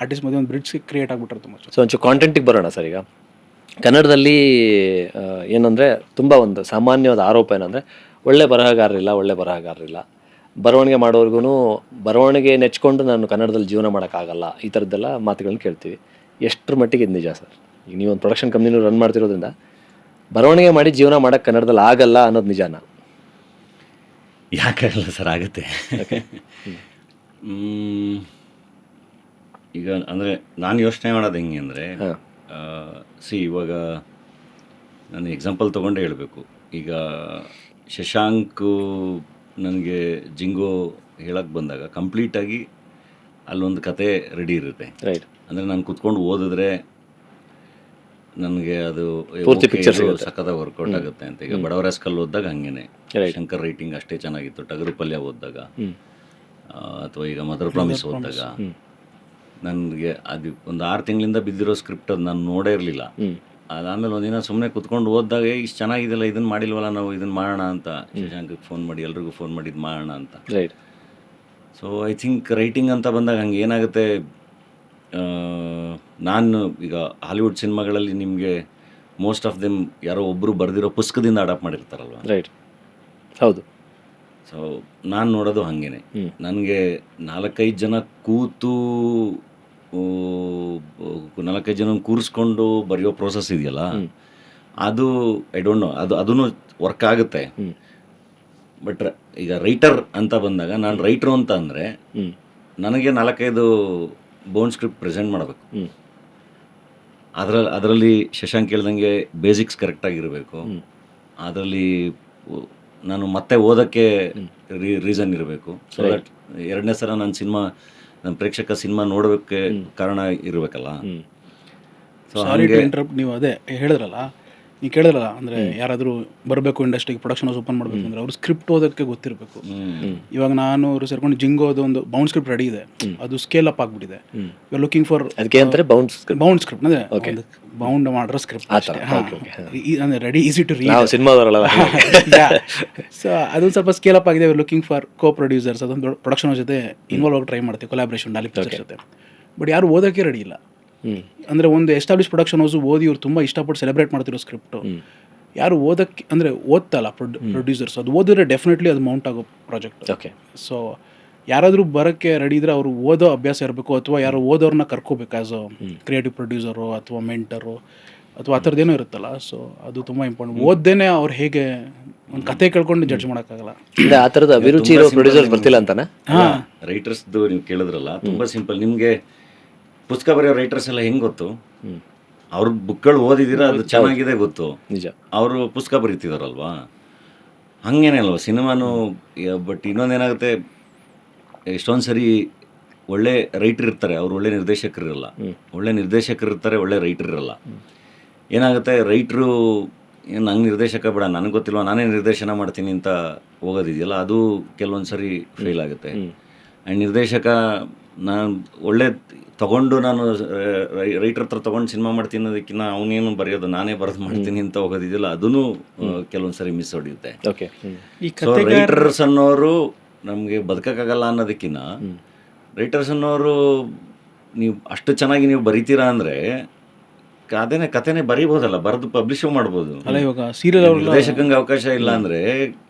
Artist ಮಧ್ಯೆ ಒಂದು bridge create ಆಗಿಬಿಟ್ರೆ ತುಂಬ ಸೊ ಒಂಚೂರು ಕಾಂಟೆಂಟಿಗೆ ಬರೋಣ ಸರ್. ಈಗ ಕನ್ನಡದಲ್ಲಿ ಏನಂದರೆ ತುಂಬ ಒಂದು ಸಾಮಾನ್ಯವಾದ ಆರೋಪ ಏನಂದರೆ ಒಳ್ಳೆ ಬರಹಗಾರರಿಲ್ಲ, ಬರವಣಿಗೆ ಮಾಡೋರ್ಗು ಬರವಣಿಗೆ ನೆಚ್ಕೊಂಡು ನಾನು ಕನ್ನಡದಲ್ಲಿ ಜೀವನ ಮಾಡೋಕ್ಕಾಗಲ್ಲ, ಈ ಥರದ್ದೆಲ್ಲ ಮಾತುಗಳನ್ನ ಕೇಳ್ತೀವಿ. ಎಷ್ಟರ ಮಟ್ಟಿಗೆ ಇದು ನಿಜ ಸರ್? ಈಗ ನೀವು ಒಂದು ಪ್ರೊಡಕ್ಷನ್ ಕಂಪ್ನಿನೂ ರನ್ ಮಾಡ್ತಿರೋದ್ರಿಂದ ಬರವಣಿಗೆ ಮಾಡಿ ಜೀವನ ಮಾಡೋಕ್ಕೆ ಕನ್ನಡದಲ್ಲಿ ಆಗಲ್ಲ ಅನ್ನೋದು ನಿಜಾನ? ಯಾಕಾಗಲ್ಲ ಸರ್, ಆಗುತ್ತೆ. ಈಗ ಅಂದರೆ ನಾನು ಯೋಚನೆ ಮಾಡೋದು ಹೆಂಗೆ ಅಂದರೆ, ಇವಾಗ ನಾನು ಎಕ್ಸಾಂಪಲ್ ತೊಗೊಂಡೇ ಹೇಳಬೇಕು. ಈಗ ಶಶಾಂಕು ನನಗೆ ಜಿಂಗೋ ಹೇಳಕ್ಕೆ ಬಂದಾಗ ಕಂಪ್ಲೀಟಾಗಿ ಅಲ್ಲೊಂದು ಕತೆ ರೆಡಿ ಇರುತ್ತೆ. ರೈಟ್. ಅಂದರೆ ನಾನು ಕುತ್ಕೊಂಡು ಓದಿದ್ರೆ ನನಗೆ ಅದು ಸಖತ್ತಾಗಿ ವರ್ಕೌಟ್ ಆಗುತ್ತೆ ಅಂತ. ಈಗ ಬಡವರಾಸ್ಕಲ್ ಓದಿದಾಗ ಹಂಗೇನೆ, ಶಂಕರ್ ರೈಟಿಂಗ್ ಅಷ್ಟೇ ಚೆನ್ನಾಗಿತ್ತು. ಟಗರು ಪಲ್ಯ ಓದಿದಾಗ ಅಥವಾ ಈಗ ಮದರ್ ಪ್ರಾಮಿಸ್ ಓದಿದಾಗ ನನಗೆ ಅದು ಒಂದು 6 ತಿಂಗಳಿಂದ ಬಿದ್ದಿರೋ ಸ್ಕ್ರಿಪ್ಟ್ ಅದು ನಾನು ನೋಡೇ ಇರಲಿಲ್ಲ. ಅದಾದಮೇಲೆ ಒಂದಿನ ಸುಮ್ಮನೆ ಕುತ್ಕೊಂಡು ಓದಿದಾಗ ಇಷ್ಟು ಚೆನ್ನಾಗಿದೆಯಲ್ಲ, ಇದನ್ನು ಮಾಡಿಲ್ವಲ್ಲ ನಾವು, ಇದನ್ನು ಮಾಡೋಣ ಅಂತ ಶಶಾಂಕಿಗೆ ಫೋನ್ ಮಾಡಿ ಎಲ್ರಿಗೂ ಫೋನ್ ಮಾಡಿ ಇದು ಮಾಡೋಣ ಅಂತ. Right. So I think writing ಅಂತ ಬಂದಾಗ ಹಂಗೆ ಏನಾಗುತ್ತೆ, ನಾನು ಈಗ ಹಾಲಿವುಡ್ ಸಿನಿಮಾಗಳಲ್ಲಿ ನಿಮಗೆ ಮೋಸ್ಟ್ ಆಫ್ ದೆಮ್ ಯಾರೋ ಒಬ್ಬರು ಬರೆದಿರೋ ಪುಸ್ತಕದಿಂದ ಅಡಾಪ್ಟ್ ಮಾಡಿರ್ತಾರಲ್ವ. ರೈಟ್, ಹೌದು. ಸೊ ನಾನು ನೋಡೋದು ಹಾಗೇನೆ. ನನಗೆ 4-5 ಜನ ಕೂತು 4-5 ಜನ ಕೂರಿಸ್ಕೊಂಡು ಬರೆಯೋ ಪ್ರೋಸೆಸ್ ಇದೆಯಲ್ಲ, ಅದು ಐ ಡೋಂಟ್ ನೋ, ಅದೂ ವರ್ಕ್ ಆಗುತ್ತೆ. ಬಟ್ ಈಗ ರೈಟರ್ ಅಂತ ಬಂದಾಗ, ನಾನು ರೈಟ್ರು ಅಂತ ಅಂದರೆ ನನಗೆ 4-5 ಬೋನ್ ಸ್ಕ್ರಿಪ್ಟ್ ಪ್ರೆಸೆಂಟ್ ಮಾಡಬೇಕು. ಅದರಲ್ಲಿ ಶಶಾಂಕ್ ಹೇಳ್ದಂಗೆ ಬೇಸಿಕ್ಸ್ ಕರೆಕ್ಟಾಗಿರಬೇಕು. ಅದರಲ್ಲಿ ನಾನು ಮತ್ತೆ ಓದೋಕ್ಕೆ ರೀಸನ್ ಇರಬೇಕು. ಸೊ ದಟ್ ಎರಡನೇ ಸಲ ನನ್ನ ಪ್ರೇಕ್ಷಕ ಸಿನಿಮಾ ನೋಡೋಕ್ಕೆ ಕಾರಣ ಇರಬೇಕಲ್ಲ. ಸೊ ನೀವು ಅದೇ ಹೇಳಿದ್ರಲ್ಲ, ನೀವು ಕೇಳಿದ್ರಲ್ಲ, ಅಂದರೆ ಯಾರಾದರೂ ಬರಬೇಕು ಇಂಡಸ್ಟ್ರಿಗೆ, ಪ್ರೊಡಕ್ಷನ್ ಹೌಸ್ ಓಪನ್ ಮಾಡಬೇಕು ಅಂದರೆ ಅವ್ರು ಸ್ಕ್ರಿಪ್ಟ್ ಓದೋಕ್ಕೆ ಗೊತ್ತಿರಬೇಕು. ಇವಾಗ ನಾನು ಅವರು ಸೇರ್ಕೊಂಡು ಜಿಂಗೋದು ಒಂದು ಬೌಂಡ್ ಸ್ಕ್ರಿಪ್ಟ್ ರೆಡಿ ಇದೆ, ಅದು ಸ್ಕೇಲ್ ಅಪ್ ಆಗಿಬಿಟ್ಟಿದೆ. ವಿ ಆರ್ ಲುಕಿಂಗ್ ಫಾರ್ ಅದಕ್ಕೆ ಅಂತಾರೆ ಬೌಂಡ್ ಸ್ಕ್ರಿಪ್ಟ್ ಅಂದರೆ ಬೌಂಡ್ ಮಾಡಿರೋ ಸ್ಕ್ರಿಪ್ಟ್ ಅಂದರೆ ರೆಡಿ, ಈಸಿ ಟು ರೀಡ್ ಸಿನಿಮಾದವರಲ್ಲ. ಸೊ ಅದೊಂದು ಸ್ವಲ್ಪ ಸ್ಕೇಲ್ ಅಪ್ ಆಗಿದೆ. We are looking for co producers, ಅದೊಂದು ಪ್ರೊಡಕ್ಷನ್ ಜೊತೆ ಇನ್ವಾಲ್ವ್ ಆಗಿ ಟ್ರೈ ಮಾಡ್ತೀವಿ, ಕೊಲಾಬ್ರೇಷನ್ ಡಾಲಿ ಪಿಕ್ಚರ್ಸ್ ಜೊತೆ. ಬಟ್ ಯಾರು ಓದೋಕ್ಕೆ ರೆಡಿ ಇಲ್ಲ. ಅಂದರೆ ಒಂದು ಎಸ್ಟಾಬ್ಲಿಷ್ ಪ್ರೊಡಕ್ಷನ್ ಹೌಸು ಓದಿ ಇವ್ರು ತುಂಬ ಇಷ್ಟಪಟ್ಟು ಸೆಲೆಬ್ರೇಟ್ ಮಾಡ್ತಿರೋ ಸ್ಕ್ರಿಪ್ಟು ಯಾರು ಓದೋಕ್ಕೆ ಅಂದರೆ ಓದ್ತಲ್ಲ ಪ್ರೊಡ್ಯೂಸರ್ಸ್, ಅದು ಓದಿದ್ರೆ ಡೆಫಿನೆಟ್ಲಿ ಅದು ಮೌಂಟ್ ಆಗೋ ಪ್ರಾಜೆಕ್ಟ್. ಓಕೆ. ಸೊ ಯಾರಾದರೂ ಬರೋಕ್ಕೆ ರೆಡಿ ಇದ್ದರೆ ಅವರು ಓದೋ ಅಭ್ಯಾಸ ಇರಬೇಕು, ಅಥವಾ ಯಾರು ಓದೋರನ್ನ ಕರ್ಕೋಬೇಕು ಆ್ಯಸ್ ಅ ಕ್ರಿಯೇಟಿವ್ ಪ್ರೊಡ್ಯೂಸರು ಅಥವಾ ಮೆಂಟರು ಅಥವಾ ಆ ಥರದ್ದೇನೋ ಇರುತ್ತಲ್ಲ. ಸೊ ಅದು ತುಂಬ ಇಂಪಾರ್ಟೆಂಟ್. ಓದ್ದೇನೆ ಅವ್ರು ಹೇಗೆ ಒಂದು ಕತೆ ಕೇಳ್ಕೊಂಡು ಜಡ್ಜ್ ಮಾಡೋಕ್ಕಾಗಲ್ಲ. ಆ ಥರದ ಅಭಿರುಚಿ ಇರೋ ಪ್ರೊಡ್ಯೂಸರ್ಸ್ ಬರ್ತಿಲ್ಲ ಅಂತಾನೆ. ರೈಟರ್ಸ್ದು ನೀವು ಕೇಳಿದ್ರಲ್ಲ, ತುಂಬ ಸಿಂಪಲ್. ನಿಮಗೆ ಪುಸ್ತಕ ಬರೆಯೋ ರೈಟರ್ಸ್ ಎಲ್ಲ ಹೆಂಗೆ ಗೊತ್ತು? ಅವ್ರ ಬುಕ್ಗಳು ಓದಿದ್ದೀರಾ, ಅದು ಚೆನ್ನಾಗಿದೆ ಗೊತ್ತು. ನಿಜ. ಅವರು ಪುಸ್ತಕ ಬರೀತಿದಾರಲ್ವಾ, ಹಂಗೇನೆ ಅಲ್ವಾ ಸಿನಿಮಾನು. ಬಟ್ ಇನ್ನೊಂದೇನಾಗುತ್ತೆ, ಎಷ್ಟೊಂದು ಸರಿ ಒಳ್ಳೆ ರೈಟರ್ ಇರ್ತಾರೆ, ಅವ್ರು ಒಳ್ಳೆ ನಿರ್ದೇಶಕರು ಇರಲ್ಲ. ಒಳ್ಳೆ ನಿರ್ದೇಶಕರು ಇರ್ತಾರೆ, ಒಳ್ಳೆ ರೈಟರ್ ಇರಲ್ಲ. ಏನಾಗುತ್ತೆ, ರೈಟ್ರು ಏನು ನಂಗೆ ನಿರ್ದೇಶಕ ಬೇಡ, ನನಗೆ ಗೊತ್ತಿಲ್ವ, ನಾನೇ ನಿರ್ದೇಶನ ಮಾಡ್ತೀನಿ ಅಂತ ಹೋಗೋದಿದೆಯಲ್ಲ, ಅದು ಕೆಲವೊಂದು ಸರಿ ಫೇಲ್ ಆಗುತ್ತೆ. ಆ್ಯಂಡ್ ನಿರ್ದೇಶಕ ನಾನು ಒಳ್ಳೆ ತೊಗೊಂಡು ನಾನು ರೈಟರ್ ಹತ್ರ ತೊಗೊಂಡು ಸಿನಿಮಾ ಮಾಡ್ತೀನಿ ಅನ್ನೋದಕ್ಕಿಂತ ಅವನೇನು ಬರೆಯೋದು ನಾನೇ ಬರೆದು ಮಾಡ್ತೀನಿ ಅಂತ ಹೋಗೋದಿದೆಯಲ್ಲ, ಅದೂ ಕೆಲವೊಂದು ಸರಿ ಮಿಸ್ ಹೊಡೆಯುತ್ತೆ. ಓಕೆ. ಸೊ ರೈಟರ್ಸ್ ಅನ್ನೋರು ನಮಗೆ ಬದುಕೋಕ್ಕಾಗಲ್ಲ ಅನ್ನೋದಕ್ಕಿಂತ, ರೈಟರ್ಸ್ ಅನ್ನೋರು ನೀವು ಅಷ್ಟು ಚೆನ್ನಾಗಿ ನೀವು ಬರಿತೀರಾ ಅಂದರೆ ಕಥೆನೇ ಬರೀಬೋದಲ್ಲ, ಬರೆದು ಪಬ್ಲಿಷು ಮಾಡ್ಬೋದು. ಅಲ್ಲ, ಇವಾಗ ಸೀರಿಯಲ್ ನಿರ್ದೇಶಕಂಗೆ ಅವಕಾಶ ಇಲ್ಲ ಅಂದರೆ,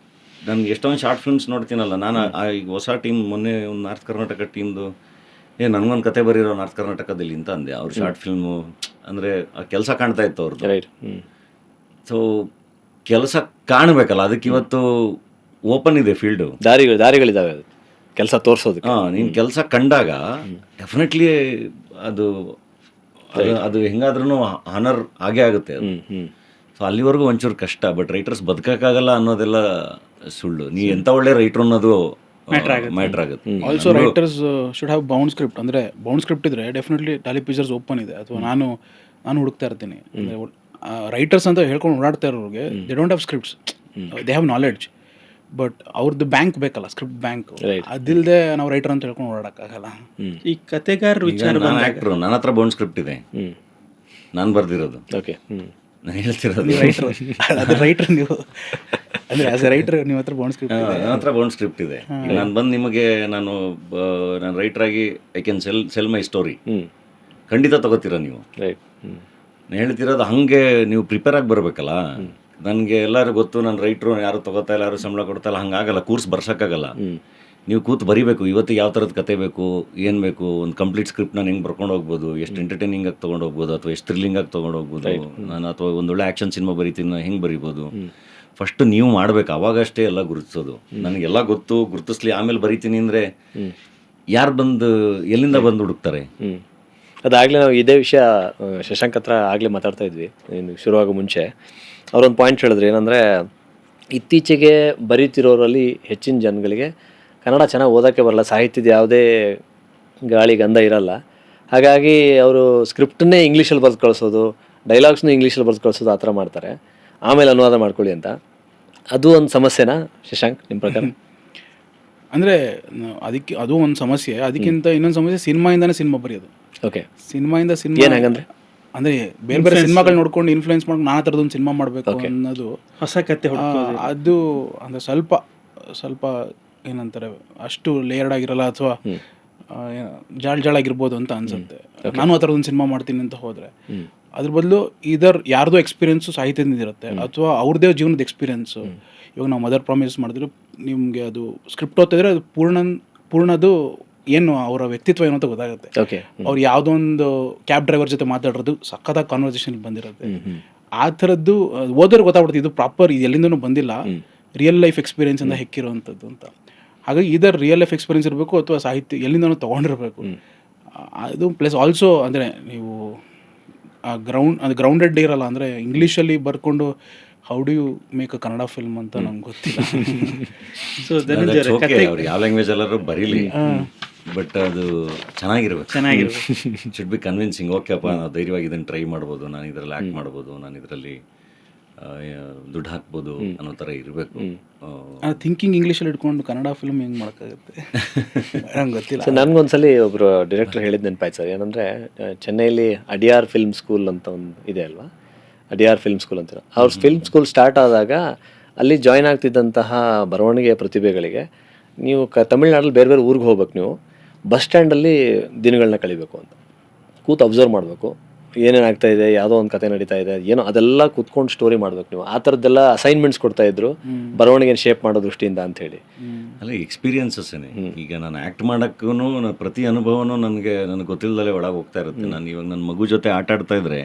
ನನಗೆ ಎಷ್ಟೊಂದು ಶಾರ್ಟ್ ಫಿಲ್ಮ್ಸ್ ನೋಡ್ತೀನಲ್ಲ ನಾನು. ಈಗ ಹೊಸ ಟೀಮ್ ಮೊನ್ನೆ ಒಂದು ನಾರ್ತ್ ಕರ್ನಾಟಕ ಟೀಮ್ದು ನನಗೊಂದು ಕತೆ ಬರೀರೋ ನಾರ್ತ್ ಕರ್ನಾಟಕದಲ್ಲಿ ಅಂತ ಅಂದೆ. ಅವ್ರ ಶಾರ್ಟ್ ಫಿಲ್ಮು ಅಂದರೆ ಆ ಕೆಲಸ ಕಾಣ್ತಾ ಇತ್ತು ಅವ್ರದ್ದು. ರೈಟ್. ಸೊ ಕೆಲಸ ಕಾಣಬೇಕಲ್ಲ, ಅದಕ್ಕೆ ಇವತ್ತು ಓಪನ್ ಇದೆ ಫೀಲ್ಡು, ದಾರಿಗಳಿದ್ದಾವೆ ಅದು ಕೆಲಸ ತೋರಿಸೋದಕ್ಕೆ. ನೀನು ಕೆಲಸ ಕಂಡಾಗ ಡೆಫಿನೆಟ್ಲಿ ಅದು ಹೆಂಗಾದ್ರೂ ಆನರ್ ಆಗೇ ಆಗುತ್ತೆ ಅದು. ಸೊ ಅಲ್ಲಿವರೆಗೂ ಒಂಚೂರು ಕಷ್ಟ. ಬಟ್ ರೈಟರ್ಸ್ ಬದುಕೋಕ್ಕಾಗಲ್ಲ ಅನ್ನೋದೆಲ್ಲ ಸುಳ್ಳು. ನೀ ಎಂಥ ಒಳ್ಳೆ ರೈಟ್ರು ಅನ್ನೋದು ಮ್ಯಾಟ್ರ್ ಆಗುತ್ತೆ. Also writers should have bound script. ಅಂದರೆ ಬೌಂಡ್ ಸ್ಕ್ರಿಪ್ಟ್ ಇದ್ರೆ ಡೆಫಿನೆಟ್ಲಿ ಟಾಲಿ ಪಿಕ್ಚರ್ಸ್ ಓಪನ್ ಇದೆ. ಅಥವಾ ನಾನು ಹುಡುಕ್ತಾ ಇರ್ತೀನಿ. ಅಂದರೆ ರೈಟರ್ಸ್ ಅಂತ ಹೇಳ್ಕೊಂಡು ಓಡಾಡ್ತಾ ಇರೋರಿಗೆ they don't have scripts, they have knowledge. But ಅವ್ರದ್ದು ಬ್ಯಾಂಕ್ ಬೇಕಲ್ಲ, ಸ್ಕ್ರಿಪ್ಟ್ ಬ್ಯಾಂಕ್. ಅದಿಲ್ಲದೆ ನಾವು ರೈಟರ್ ಅಂತ ಹೇಳ್ಕೊಂಡು ಓಡಾಡೋಕ್ಕಾಗಲ್ಲ. ಈ ಕತೆಗಾರರು ವಿಚಾರ ನಾನು ಆ್ಯಕ್ಟ್ರು, ನನ್ನ ಹತ್ರ ಬೌಂಡ್ ಸ್ಕ್ರಿಪ್ಟ್ ಇದೆ, ನಾನು ಬರ್ದಿರೋದು. ಓಕೆ. ನಾನು ಹೇಳ್ತಿರೋದು ರೈಟ್ರ್ ಅದು ರೈಟ್ರ್ ನೀವು ಅಂದರೆ ಆಸ್ ಎ ರೈಟ್ರ್ ನಿಮ್ಮ ಹತ್ರ ಬೌಂಡ್ ಸ್ಕ್ರಿಪ್ಟ್ ನನ್ನ ಹತ್ರ ಬೌಂಡ್ ಸ್ಕ್ರಿಪ್ಟ್ ಇದೆ. ಈಗ ನಾನು ಬಂದು ನಿಮಗೆ ನಾನು ರೈಟ್ರಾಗಿ I can sell my story, ಖಂಡಿತ ತಗೋತೀರ ನೀವು. ರೈಟ್. ನಾನು ಹೇಳ್ತಿರೋದು ಹಾಗೆ ನೀವು ಪ್ರಿಪೇರ್ ಆಗಿ ಬರಬೇಕಲ್ಲ. ನನಗೆ ಎಲ್ಲರೂ ಗೊತ್ತು, ನಾನು ರೈಟ್ರು ಯಾರು ತೊಗೋತಾ ಇಲ್ಲ, ಯಾರು ಸಂಬಳ ಕೊಡ್ತಾ ಇಲ್ಲ, ಹಂಗಾಗಲ್ಲ. ಕೋರ್ಸ್ ಬರ್ಸೋಕ್ಕಾಗಲ್ಲ. ನೀವು ಕೂತು ಬರಿಬೇಕು. ಇವತ್ತು ಯಾವ ಥರದ ಕತೆ ಬೇಕು, ಏನು ಬೇಕು, ಒಂದು ಕಂಪ್ಲೀಟ್ ಸ್ಕ್ರಿಪ್ಟ್ ನಾನು ಹೆಂಗೆ ಬರ್ಕೊಂಡು ಹೋಗ್ಬೋದು, ಎಷ್ಟು ಎಂಟರ್ಟೈನಿಂಗ್ ಆಗಿ ತೊಗೊಂಡು ಹೋಗ್ಬೋದು, ಅಥವಾ ಎಷ್ಟು ಥ್ರಿಲ್ಲಿಂಗ್ ಆಗಿ ತೊಗೊಂಡು ಹೋಗ್ಬೋದು ನಾನು, ಅಥವಾ ಒಂದೊಳ್ಳೆ ಆ್ಯಕ್ಷನ್ ಸಿನಿಮಾ ಬರೀತೀನಿ ನಾನು ಹೆಂಗೆ ಬರಿಬೋದು. ಫಸ್ಟ್ ನೀವು ಮಾಡಬೇಕು, ಅವಾಗಷ್ಟೇ ಎಲ್ಲ ಗುರುತಿಸೋದು. ನನಗೆಲ್ಲ ಗೊತ್ತು, ಗುರುತಿಸ್ಲಿ ಆಮೇಲೆ ಬರಿತೀನಿ ಅಂದರೆ ಯಾರು ಬಂದು ಎಲ್ಲಿಂದ ಬಂದು ಹುಡುಕ್ತಾರೆ. ಅದಾಗಲೇ ನಾವು ಇದೇ ವಿಷಯ ಶಶಾಂಕ್ ಹತ್ರ ಆಗಲೇ ಮಾತಾಡ್ತಾ ಇದ್ವಿ ಇನ್ನು ಶುರುವಾಗೋ ಮುಂಚೆ. ಅವರೊಂದು ಪಾಯಿಂಟ್ ಹೇಳಿದ್ರು, ಏನಂದರೆ ಇತ್ತೀಚೆಗೆ ಬರೀತಿರೋರಲ್ಲಿ ಹೆಚ್ಚಿನ ಜನಗಳಿಗೆ ಕನ್ನಡ ಚೆನ್ನಾಗಿ ಓದೋಕ್ಕೆ ಬರಲ್ಲ, ಸಾಹಿತ್ಯದ ಯಾವುದೇ ಗಾಳಿ ಗಂಧ ಇರಲ್ಲ. ಹಾಗಾಗಿ ಅವರು ಸ್ಕ್ರಿಪ್ಟನ್ನೇ ಇಂಗ್ಲೀಷಲ್ಲಿ ಬರೆದು ಕಳಿಸೋದು, ಡೈಲಾಗ್ಸ್ನೂ ಇಂಗ್ಲೀಷಲ್ಲಿ ಬರೆದು ಕಳಿಸೋದು, ಆ ಥರ ಮಾಡ್ತಾರೆ. ಆಮೇಲೆ ಅನುವಾದ ಮಾಡ್ಕೊಳ್ಳಿ ಅಂತ. ಅದು ಒಂದು ಸಮಸ್ಯೆನಾ ಶಶಾಂಕ್ ನಿಮ್ಮ ಪ್ರಕಾರ? ಅಂದರೆ ಅದಕ್ಕೆ ಅದು ಒಂದು ಸಮಸ್ಯೆ. ಅದಕ್ಕಿಂತ ಇನ್ನೊಂದು ಸಮಸ್ಯೆ ಸಿನಿಮಾಯಿಂದನೇ ಸಿನಿಮಾ ಬರೆಯೋದು. ಓಕೆ. ಸಿನಿಮಾಯಿಂದ ಸಿನಿಮಾ ಏನು ಹಾಗಂದ್ರೆ? ಅಂದರೆ ಬೇರೆ ಬೇರೆ ಸಿನಿಮಾಗಳು ನೋಡ್ಕೊಂಡು ಇನ್ಫ್ಲೂಯೆನ್ಸ್ ಮಾಡ್ಕೊಂಡು ನಾನಾ ಥರದೊಂದು ಸಿನಿಮಾ ಮಾಡಬೇಕು ಅನ್ನೋದು ಹೊಸ ಕತೆ ಅದು ಅಂದರೆ ಸ್ವಲ್ಪ ಏನಂತಾರೆ ಅಷ್ಟು ಲೇಯರ್ಡ್ ಆಗಿರಲ್ಲ, ಅಥವಾ ಜಾಳಾಗಿರ್ಬೋದು ಅಂತ ಅನ್ಸುತ್ತೆ. ನಾನು ಆ ಥರದೊಂದು ಸಿನಿಮಾ ಮಾಡ್ತೀನಿ ಅಂತ ಹೋದರೆ ಅದ್ರ ಬದಲು ಯಾರ್ದೋ ಎಕ್ಸ್ಪೀರಿಯೆನ್ಸು ಸಾಹಿತ್ಯದಿಂದ ಇರುತ್ತೆ, ಅಥವಾ ಅವ್ರದ್ದೇ ಜೀವನದ ಎಕ್ಸ್ಪೀರಿಯೆನ್ಸು. ಇವಾಗ ನಾವು ಮದರ್ ಪ್ರಾಮಿಸ್ ಮಾಡಿದ್ರೆ ನಿಮಗೆ ಅದು ಸ್ಕ್ರಿಪ್ಟ್ ಓದ್ತಿದ್ರೆ ಅದು ಪೂರ್ಣದು ಏನು ಅವರ ವ್ಯಕ್ತಿತ್ವ ಏನು ಅಂತ ಗೊತ್ತಾಗುತ್ತೆ. ಓಕೆ. ಅವ್ರು ಯಾವುದೋ ಒಂದು ಕ್ಯಾಬ್ ಡ್ರೈವರ್ ಜೊತೆ ಮಾತಾಡೋದು ಸಖತ್ತಾಗಿ ಕಾನ್ವರ್ಸೇಷನ್ ಬಂದಿರುತ್ತೆ. ಆ ಥರದ್ದು ಓದೋರು ಗೊತ್ತಾಗ್ಬಿಡುತ್ತೆ, ಇದು ಪ್ರಾಪರ್, ಇದು ಎಲ್ಲಿಂದನೂ ಬಂದಿಲ್ಲ, ರಿಯಲ್ ಲೈಫ್ ಎಕ್ಸ್ಪೀರಿಯೆನ್ಸಿಂದ ಹೆಕ್ಕಿರುವಂಥದ್ದು ಅಂತ. ಹಾಗಾಗಿ ಇದರ ರಿಯಲ್ ಲೈಫ್ ಎಕ್ಸ್ಪೀರಿಯೆನ್ಸ್ ಇರಬೇಕು, ಅಥವಾ ಸಾಹಿತ್ಯ ಎಲ್ಲಿಂದನೂ ತೊಗೊಂಡಿರಬೇಕು. ಅದು ಪ್ಲಸ್ ಆಲ್ಸೋ ಅಂದರೆ ನೀವು ಗ್ರೌಂಡೆಡ್ ಇರಲ್ಲ. ಅಂದರೆ ಇಂಗ್ಲೀಷಲ್ಲಿ ಬರ್ಕೊಂಡು how do you make a Kannada film ಅಂತ ನಂಗೆ ಗೊತ್ತಿಲ್ಲ. ಸೊ ಅವ್ರು ಯಾವ ಲ್ಯಾಂಗ್ವೇಜ್ ಎಲ್ಲರೂ ಬರೀಲಿ, ಬಟ್ ಅದು ಚೆನ್ನಾಗಿರ್ಬೇಕು. Should be convincing. ಓಕೆ ಅಪ್ಪ, ನಾವು ಧೈರ್ಯವಾಗಿ ಇದನ್ನು ಟ್ರೈ ಮಾಡ್ಬೋದು, ನಾನು ಇದರಲ್ಲಿ ಆ್ಯಕ್ಟ್ ಮಾಡ್ಬೋದು, ನಾನು ಇದರಲ್ಲಿ ದುಡ್ಡು ಹಾಕ್ಬೋದು ಅನ್ನೋ ಥರ ಇರಬೇಕು. ಥಿಂಕಿಂಗ್ ಇಂಗ್ಲೀಷಲ್ಲಿ ಇಟ್ಕೊಂಡು ಕನ್ನಡ ಫಿಲ್ಮ್ ಹೆಂಗೆ ಮಾಡೋಕ್ಕಾಗುತ್ತೆ ನಂಗೆ ಗೊತ್ತಿಲ್ಲ. ಸೊ ನನಗೊಂದ್ಸಲಿ ಒಬ್ಬರು ಡೈರೆಕ್ಟರ್ ಹೇಳಿದ್ದು ನೆನಪಾಯ್ತು ಸರ್. ಏನಂದರೆ ಚೆನ್ನೈಲಿ ಅಡಿಯಾರ್ ಫಿಲ್ಮ್ ಸ್ಕೂಲ್ ಅಂತ ಒಂದು ಇದೆ ಅಲ್ವಾ, ಅಡಿಯಾರ್ ಫಿಲ್ಮ್ ಸ್ಕೂಲ್ ಅಂತ. ಅವ್ರ ಫಿಲ್ಮ್ ಸ್ಕೂಲ್ ಸ್ಟಾರ್ಟ್ ಆದಾಗ ಅಲ್ಲಿ ಜಾಯ್ನ್ ಆಗ್ತಿದ್ದಂತಹ ಬರವಣಿಗೆ ಪ್ರತಿಭೆಗಳಿಗೆ ನೀವು ತಮಿಳ್ನಾಡಲ್ಲಿ ಬೇರೆ ಬೇರೆ ಊರಿಗೆ ಹೋಗ್ಬೇಕು, ನೀವು ಬಸ್ ಸ್ಟ್ಯಾಂಡಲ್ಲಿ ದಿನಗಳನ್ನ ಕಳಿಬೇಕು ಅಂತ, ಕೂತು ಅಬ್ಸರ್ವ್ ಮಾಡಬೇಕು ಏನೇನು ಆಗ್ತಾ ಇದೆ, ಯಾವುದೋ ಒಂದು ಕತೆ ನಡೀತಾ ಇದೆ, ಏನೋ ಅದೆಲ್ಲ ಕೂತ್ಕೊಂಡು ಸ್ಟೋರಿ ಮಾಡ್ಬೇಕು ನೀವು. ಆ ಥರದ್ದೆಲ್ಲ ಅಸೈನ್ಮೆಂಟ್ಸ್ ಕೊಡ್ತಾ ಇದ್ರು ಬರವಣಿಗೆ ಶೇಪ್ ಮಾಡೋ ದೃಷ್ಟಿಯಿಂದ ಅಂತ ಹೇಳಿ. ಅಲ್ಲ, ಎಕ್ಸ್ಪೀರಿಯನ್ಸಸ್ಸೇ. ಈಗ ನಾನು ಆ್ಯಕ್ಟ್ ಮಾಡೋಕ್ಕೂ ಪ್ರತಿ ಅನುಭವನೂ ನನಗೆ ಗೊತ್ತಿಲ್ಲದಲ್ಲೇ ಒಳಗೆ ಹೋಗ್ತಾ ಇರುತ್ತೆ. ನಾನು ಇವಾಗ ನನ್ನ ಮಗು ಜೊತೆ ಆಟ ಆಡ್ತಾ ಇದ್ರೆ